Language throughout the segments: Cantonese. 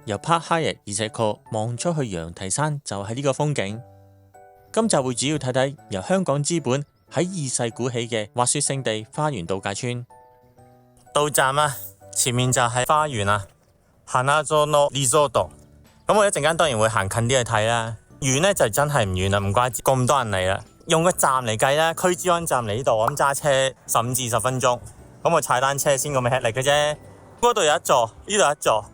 由 Park Hyatt 二世確望出去羊蹄山就係呢個風景。今集會主要睇睇由香港資本喺二世古起嘅滑雪勝地花園度假村。到站啊，前面就係花園啊，Hanazono Resort。咁我一陣間當然會行近啲去睇啦。遠呢就真係唔遠啦，唔怪之咁多人嚟啦。用個站嚟計啦，區之安站嚟呢度，咁揸車15至20分鐘。咁我踩單車先咁嘅吃力嘅啫。嗰度有一座，呢度有一座。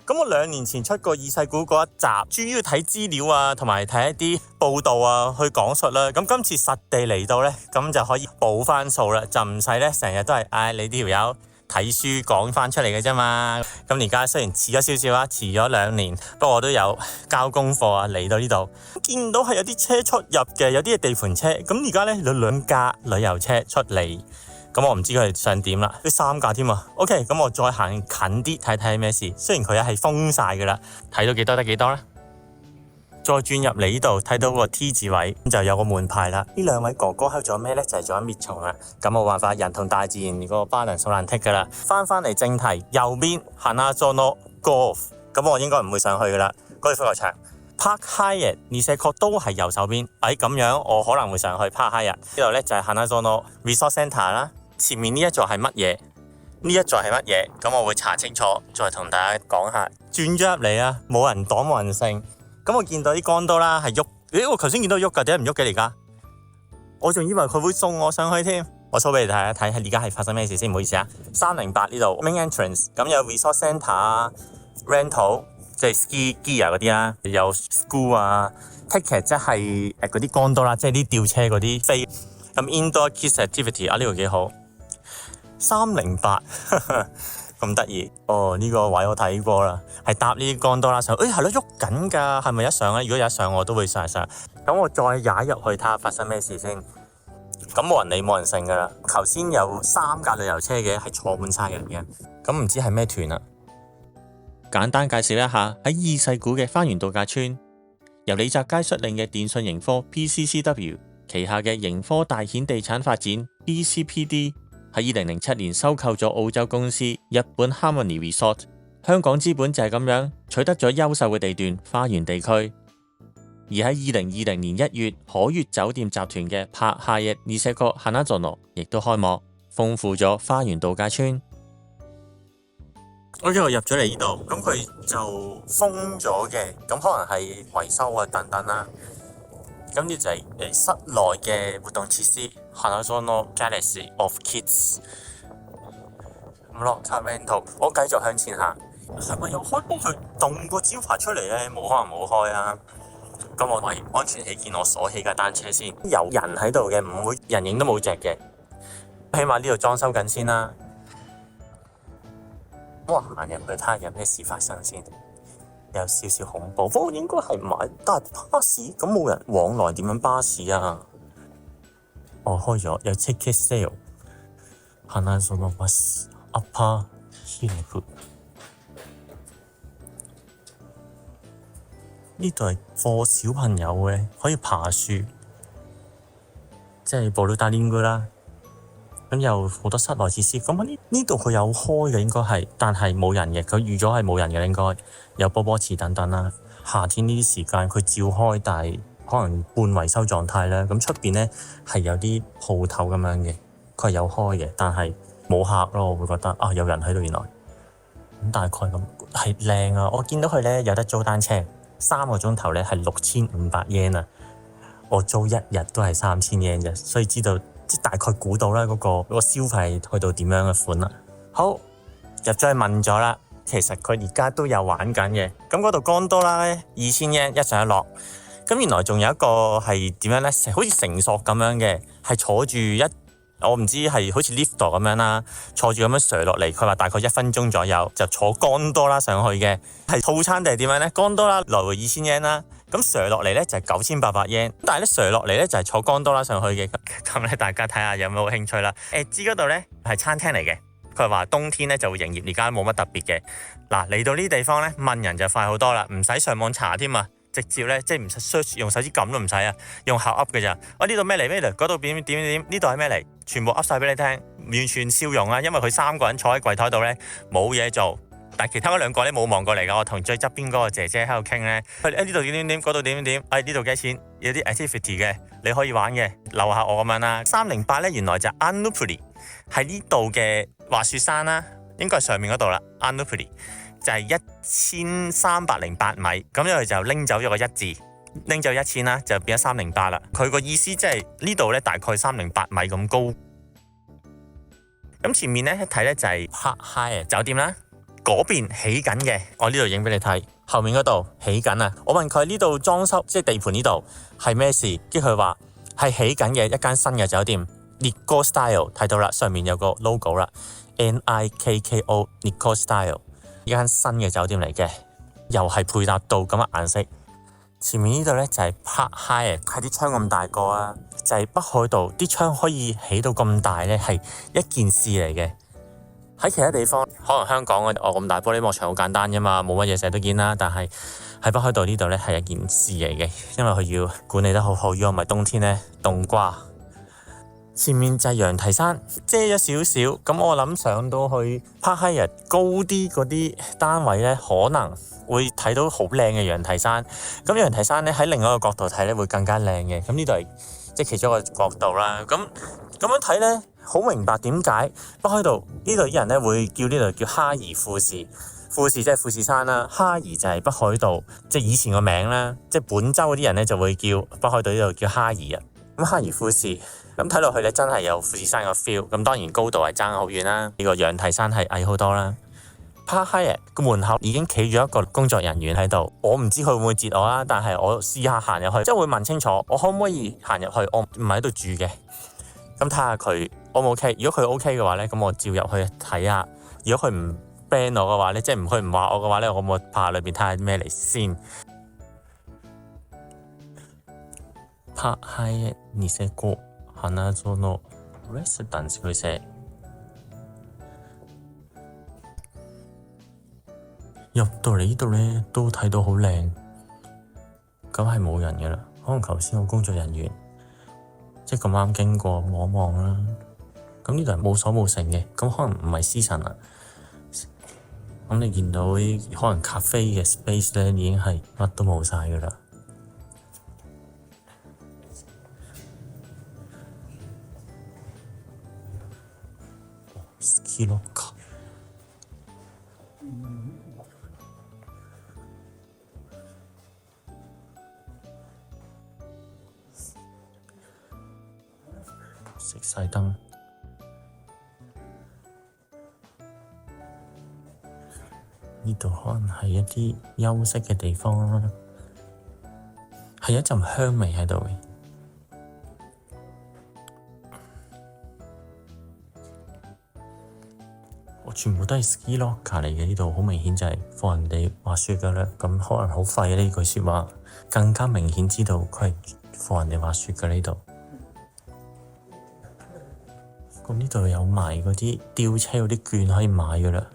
咁我2年前出過二世古嗰一集，主要睇資料啊，同埋睇一啲報道啊，去講述啦。咁今次實地嚟到呢，咁就可以補翻數啦，就唔使呢成日都係你呢條友睇書講翻出嚟嘅啫嘛。咁而家雖然遲咗少少啊，遲咗2年，不過我都有交功課啊，嚟到呢度見到係有啲車出入嘅，有啲係地盤車。咁而家呢，有2架旅遊車出嚟。咁我唔知佢哋想點啦，呢3架添啊。OK，咁我再行近啲睇睇咩事。雖然佢係封晒噶啦，睇到幾多得幾多啦。再轉入嚟呢度睇到個 T 字位，就有個門牌啦。呢2位哥哥喺度做咩呢？就係做緊滅蟲啦。咁冇辦法，人同大自然個 balance 好難剔噶啦。翻嚟正題，右邊 Hanazono Golf， 咁我應該唔會上去噶啦。高爾夫球場 Park Hyatt 二世確都係右手邊。咁樣我可能會上去 Park Hyatt 呢度呢，就係 Hanazono Resort Centre 啦。前面呢一座係乜嘢？呢一座係乜嘢？咁我會查清楚，再同大家講下。轉咗入嚟啊，冇人擋冇人性。咁我見到啲干多啦係喐，我頭先見到喐㗎，點解唔喐嘅而家？我仲以為佢會送我上去添。我 show 俾你睇一睇，而家係發生咩事先？唔好意思啊。308呢度 main entrance， 咁有 resort centre 啊 ，rental 即係 ski gear 嗰啲啦，有 school 啊 ，ticket 即係嗰啲干多啦，即係啲吊車嗰啲飛。咁 indoor kids activity 啊，呢個幾好。308咁得意哦！呢個位我睇過啦，係搭呢啲干多啦上，係咯喐緊㗎，係咪一上咧？如果有一上我都會上。咁我再踩入去睇下發生咩事先。咁冇人理冇人性㗎啦。頭先有3架旅遊車嘅，係坐滿晒人嘅。咁唔知係咩團啊？簡單介紹一下喺二世古嘅花園度假村，由李澤楷率領嘅電訊盈科 PCCW 旗下嘅盈科大顯地產發展 BCPD。喺2007年收購咗澳洲公司日本 Harmony Resort， 香港資本就係咁樣取得咗優秀嘅地段花園地區。而喺2020年1月，可悅酒店集團嘅Park Hyatt二世確 Hanazono 亦都開幕，豐富咗花園度假村。我入咗嚟呢度，咁佢就封咗嘅，咁可能係維修啊等等啦。咁呢就係室內嘅活動設施 Hanazono Galaxy of Kids。咁落塔 rental， 我繼續向前行，係咪有開幫佢動個招牌出嚟咧？冇可能冇開啊！咁我為安全起見，我鎖起架單車先。有人喺度嘅，唔會人影都冇隻嘅。起碼呢度裝修緊先啦。我行入去睇下有咩事發生先。有少少恐怖，不過應該係唔係？但係巴士咁冇人往來，點樣巴士啊？開咗有 ticket sale。Hanazono Bus Upper Hillwood。呢度係課小朋友嘅，可以爬樹，即係布魯達連居啦。咁有好多室內設施，咁呢度佢有開嘅應該係，但係冇人嘅，佢預咗係冇人嘅應該，有波波池等等啦。夏天呢啲時間佢照開，但係可能半維修狀態啦。咁出邊呢係有啲鋪頭咁樣嘅，佢係有開嘅，但係冇客咯。我會覺得有人喺度原來。咁大概咁係靚啊！我見到佢呢有得租單車，3個鐘頭呢係6500 yen 啊！我租1日都係3000 yen 啫，所以知道。大概估到啦，嗰個消費去到點樣嘅款啦。好，入咗去問咗啦，其實佢而家都有玩緊嘅。咁嗰度干多啦咧，2000 yen 一上一落。咁原來仲有一個係點樣咧？好似繩索咁樣嘅，係坐住我唔知係好似 lift 咁樣啦，坐住咁樣瀡落嚟。佢話大概1分鐘左右就坐干多啦上去嘅，係套餐定係點樣咧？干多啦來回2000 yen 啦。咁瀡落嚟咧就係9800 yen，但係咧瀡落嚟咧就係坐干多啦上去嘅。咁咧大家睇下有冇興趣啦。知嗰度咧係餐廳嚟嘅，佢話冬天咧就會營業，而家冇乜特別嘅。嗱，嚟到呢啲地方咧問人就快好多啦，唔使上網查添啊，直接咧即係唔使 search 用手指撳都唔使啊，用口噏嘅咋。呢度咩嚟咩嚟？嗰度點，呢度係咩嚟？全部噏晒俾你聽，完全笑容啊！因為佢3個人坐喺櫃台度咧冇嘢做，但係其他嗰兩個咧冇望過嚟㗎。我同最側邊嗰個姐姐喺度傾咧，佢呢度點點點，嗰度點點點，呢度幾多錢？有啲 activity 嘅你可以玩嘅，留下我咁樣啦。308咧原來就係 Annupuri， 係呢度嘅滑雪山啦，應該係上面嗰度啦。Annupuri 就係1308米，咁佢就拎走咗個1字，拎走1000啦，就變咗308啦。佢個意思即係呢度咧大概308米咁高。咁前面咧一睇咧就係 Park Hyatt 酒店啦，嗰邊起緊嘅，我呢度影俾你睇，後面嗰度起緊啊！我問佢呢度裝修即係地盤呢度係咩事，跟住佢話係起緊嘅一間新嘅酒店 Nikko Style， 睇到啦，上面有個 logo 啦 NIKKO Nikko Style， 一間新嘅酒店嚟嘅，又係配搭到咁嘅顏色。前面呢度咧就係 Park Hyatt， 係啲窗咁大個啊，就係北海道啲窗可以起到咁大咧，係一件事嚟嘅。喺其他地方可能香港咁大玻璃幕牆好簡單啫嘛，冇乜嘢成日都見啦。但係喺北海道呢度咧係一件事嚟嘅，因為佢要管理得好好，如果唔係冬天咧凍瓜。前面就係羊蹄山，遮咗少少，咁我諗上到去 Park Hyatt 高啲嗰啲單位咧，可能會睇到好靚嘅羊蹄山。咁羊蹄山咧喺另外一個角度睇咧會更加靚嘅。咁呢度係即係其中一個角度啦。咁樣睇咧，好明白點解北海道呢度啲人咧會叫呢度叫哈兒富士。富士即係富士山啦，哈兒就係北海道即係以前個名啦。即係本州嗰啲人咧就會叫北海道呢度叫哈兒啊。咁哈兒富士咁睇落去咧，真係有富士山個 feel。咁當然高度係爭好遠啦，呢個羊蹄山係矮好多啦。Park Hyatt 個門口已經企咗一個工作人員喺度，我唔知佢會唔會截我啦，但係我試下行入去，即係會問清楚我可唔可以行入去，我唔係喺度住嘅。咁睇下佢 O 唔 OK， 如果佢 OK 嘅話咧，咁我照入去睇下。如果佢唔 ban 我嘅話咧，即係佢唔話我嘅話咧，我冇爬裏邊睇下咩嚟先。Park Hyatt Niseko Hanazono Residence 佢寫入到嚟呢度咧，都睇到好靚，咁係冇人嘅啦。可能頭先個工作人員即係咁啱經過望一望啦。咁呢度係冇鎖冇成嘅，咁可能唔係私層啦。咁你見到啲可能咖啡嘅 space 咧，已經係乜都冇晒嘅啦。Ski locker，熄晒燈。呢度可能係一啲休息嘅地方啦，係一陣香味喺度嘅。全部都係 ski locker 嚟嘅，呢度好明顯就係放人哋滑雪㗎啦。咁可能好廢呢句説話，更加明顯知道佢係放人哋滑雪嘅呢度。咁呢度有埋嗰啲吊車嗰啲券可以買㗎啦。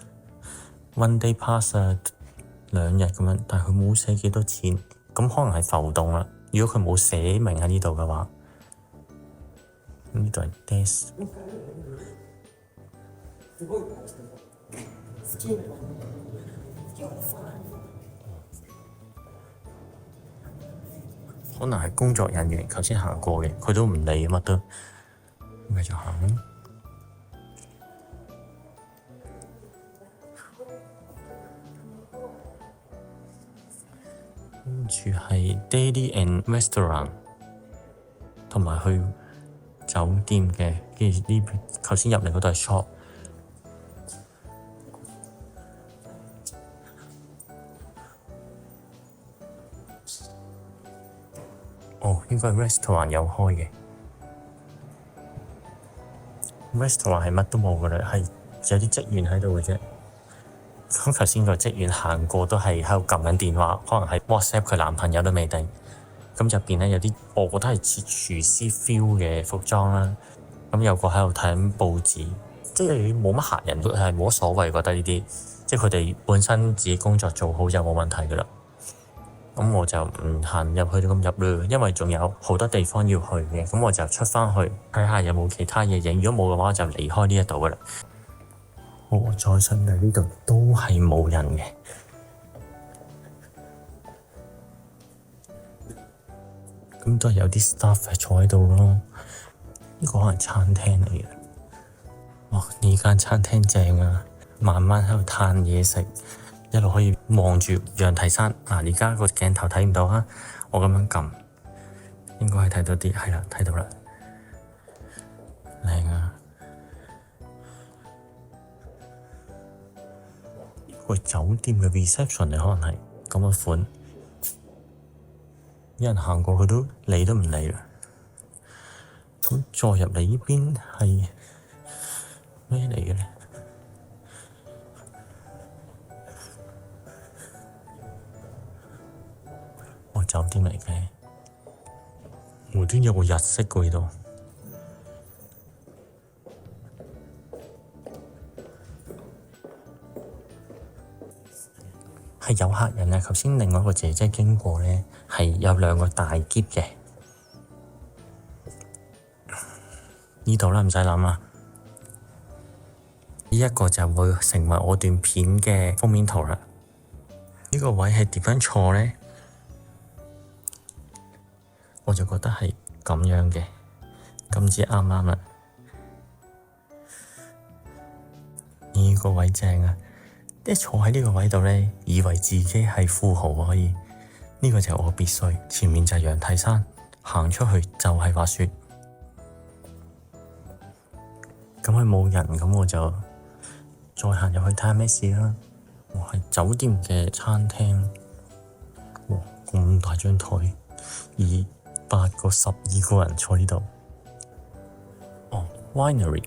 One day pass 啊，2日咁樣，但係佢冇寫幾多錢，咁可能係浮動啦。如果佢冇寫明喺呢度嘅話，呢度係 desk。可能係工作人員頭先行過嘅，佢都唔理乜都，繼續行。跟住係 Daily and Restaurant， 同埋去酒店嘅，跟住呢邊頭先入嚟嗰度係 shop。哦，應該係 restaurant 有開嘅。restaurant 係乜都冇㗎啦，係有啲職員喺度嘅啫。咁頭先個職員行過都係喺度撳緊電話，可能係 WhatsApp 佢男朋友都未定。咁入邊咧有啲，我覺得係似廚師 feel 嘅服裝啦。咁有個喺度睇緊報紙，即係冇乜客人，都係冇乜所謂，覺得呢啲，即係佢哋本身自己工作做好就冇問題㗎啦。咁我就唔行入去咁入啦，因為仲有好多地方要去嘅。咁我就出翻去睇下有冇其他嘢影，如果冇嘅話，我就離開呢一度噶啦。我再上嚟呢度都係冇人嘅，咁都係有啲 staff 係坐喺度咯。呢個可能餐廳嚟嘅。哇！呢間餐廳正啊，慢慢喺度嘆嘢食，一路可以望住羊蹄山。而家個鏡頭睇唔到啊，我咁樣撳，應該係睇到啲，係啦，睇到啦，靚啊！個酒店嘅 reception 嚟，可能係咁嘅款，有人行過去都理都唔理啦。咁再入嚟呢邊係咩嚟嘅咧？酒店嚟嘅，無端有個日式嘅喺度，係有客人啊！頭先另外一個姐姐經過咧，係有兩個大篋嘅，呢度啦，唔使諗啊！呢一個就會成為我段片嘅封面圖啦。呢個位係點樣坐咧？我就覺得係咁樣嘅，咁至啱啱啦。呢個位正啊！一坐喺呢個位度咧，以為自己係富豪可以。呢個就係我別墅，前面就係羊蹄山，行出去就係滑雪。咁佢冇人，咁我就再行入去睇下咩事啦。哇，係酒店嘅餐廳，哇，咁大張台，8個、12個人坐呢度。哦，winery。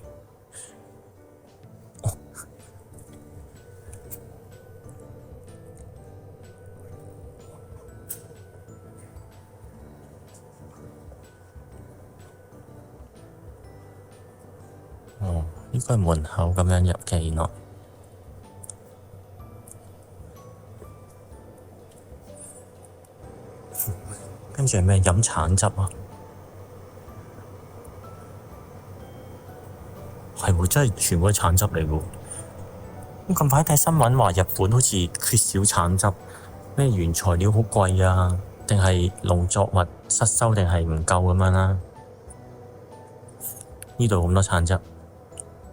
哦，呢個係門口咁樣入嘅，原來。跟住係咩？飲橙汁啊！係喎，真係全部都橙汁嚟喎。咁近排睇新聞話日本好似缺少橙汁，咩原材料好貴啊，定係農作物失收，定係唔夠咁樣啦。呢度咁多橙汁，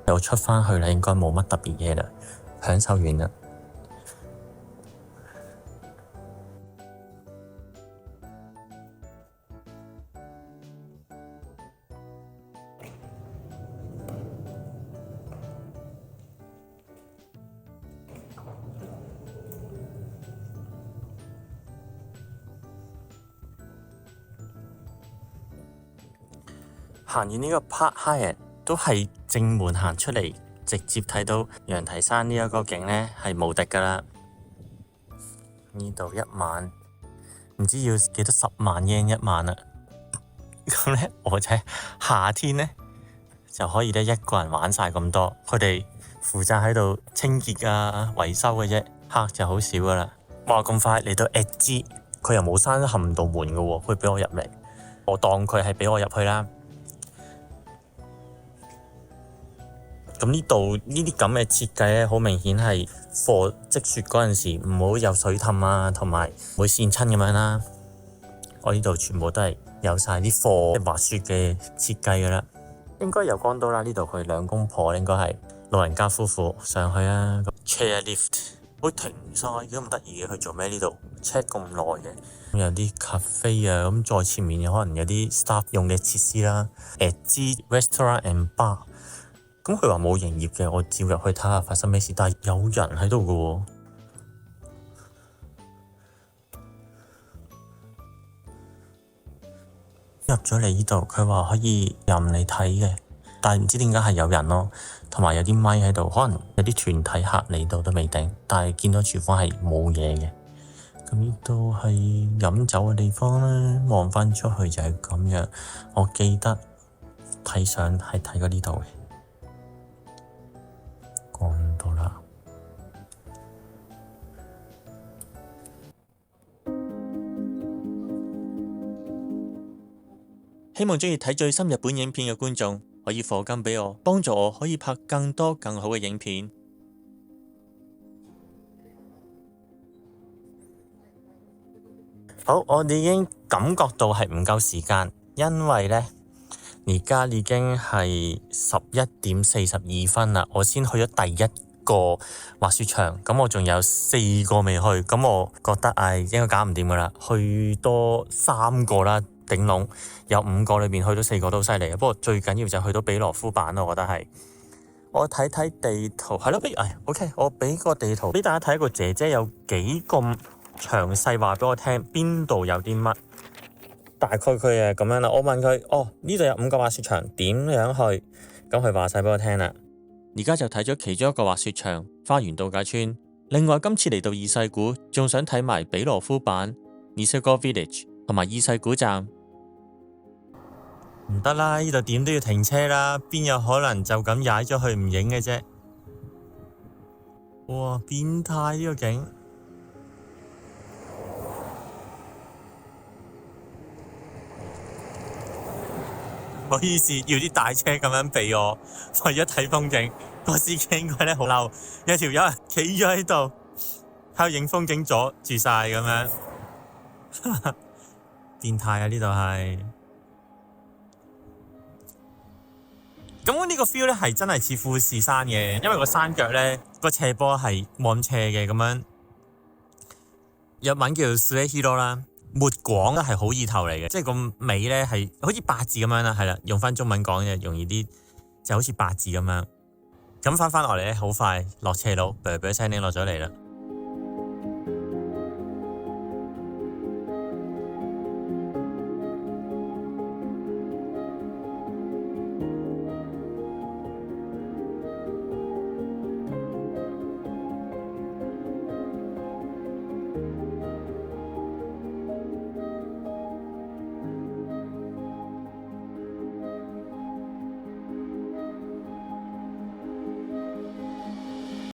又出返去啦，應該冇乜特別嘢啦，享受完啦。行完呢個 Park Hyatt 都係正門行出嚟，直接睇到羊蹄山呢一個景呢係無敵㗎喇。呢度一晚唔知要幾多10萬yen一晚啦。咁呢，我就係夏天呢就可以一個人玩晒咁多，佢哋負責喺度清潔啊維修嘅啫，客就好少㗎喇。哇！咁快嚟到 Edge，佢又冇閂冚道門㗎喎，佢俾我入嚟，我當佢係俾我入去啦。咁呢度呢啲咁嘅設計咧，好明顯係貨積雪嗰陣時唔好有水氹啊，同埋唔會跣親咁樣啦。我呢度全部都係有晒啲貨滑雪嘅設計噶啦。應該有講到啦，呢度佢兩公婆應該係老人家夫婦上去啊。Chair lift 會停晒咁得意嘅，佢做咩呢度 check 咁耐嘅？有啲 cafe 啊，咁再前面有可能有啲 staff 用嘅設施啦。Edge Restaurant and Bar。咁佢話冇營業嘅，我照入去睇下發生咩事，但係有人喺度嘅喎。入咗嚟呢度，佢話可以任你睇嘅，但係唔知點解係有人咯，同埋有啲咪喺度，可能有啲團體客嚟到都未定，但係見到廚房係冇嘢嘅。咁呢度係飲酒嘅地方啦，望翻出去就係咁樣。我記得睇相係睇過呢度嘅。講到啦，希望鍾意睇最新日本影片嘅觀眾可以課金俾我，幫助我可以拍更多更好嘅影片。好，我哋已經感覺到係唔夠時間，因為呢，而家已經係11:42啦，我先去咗第一個滑雪場，咁我仲有4個未去，咁我覺得應該搞唔掂噶啦，去多3個啦，頂籠有5個裏面去到4個都犀利嘅。不過最緊要就去到比羅夫板咯，我覺得係。我睇睇地圖，係咯，OK，我俾個地圖俾大家睇，個姐姐有幾咁詳細話俾我聽，邊度有啲乜，大概佢係咁樣啦。我問佢，呢度有5個滑雪場，點樣去？咁佢話晒俾我聽啦。而家就睇咗其中一個滑雪場花園度假村，另外今次嚟到二世古，仲想睇埋比羅夫板、Niseko Village 同埋二世古站。唔得啦，呢度點都要停車啦，邊有可能就咁踩咗去唔影嘅啫？哇，變態呢個景！唔好意思，要啲大車咁樣避我，為咗睇風景。個司機應該咧好嬲，有條友企咗喺度，喺度影風景阻住晒咁樣，變態啊！呢度係。咁呢個 feel 咧係真係似富士山嘅，因為個山腳咧個斜坡係冇咁斜嘅咁樣。日文叫 Suehiro 啦，末廣咧係好意頭嚟嘅，即係個尾咧係好似八字咁樣啦，係啦，用翻中文講嘅容易啲，就好似八字咁樣。咁翻落嚟咧，好快落斜路，噥噥聲拎落咗嚟啦。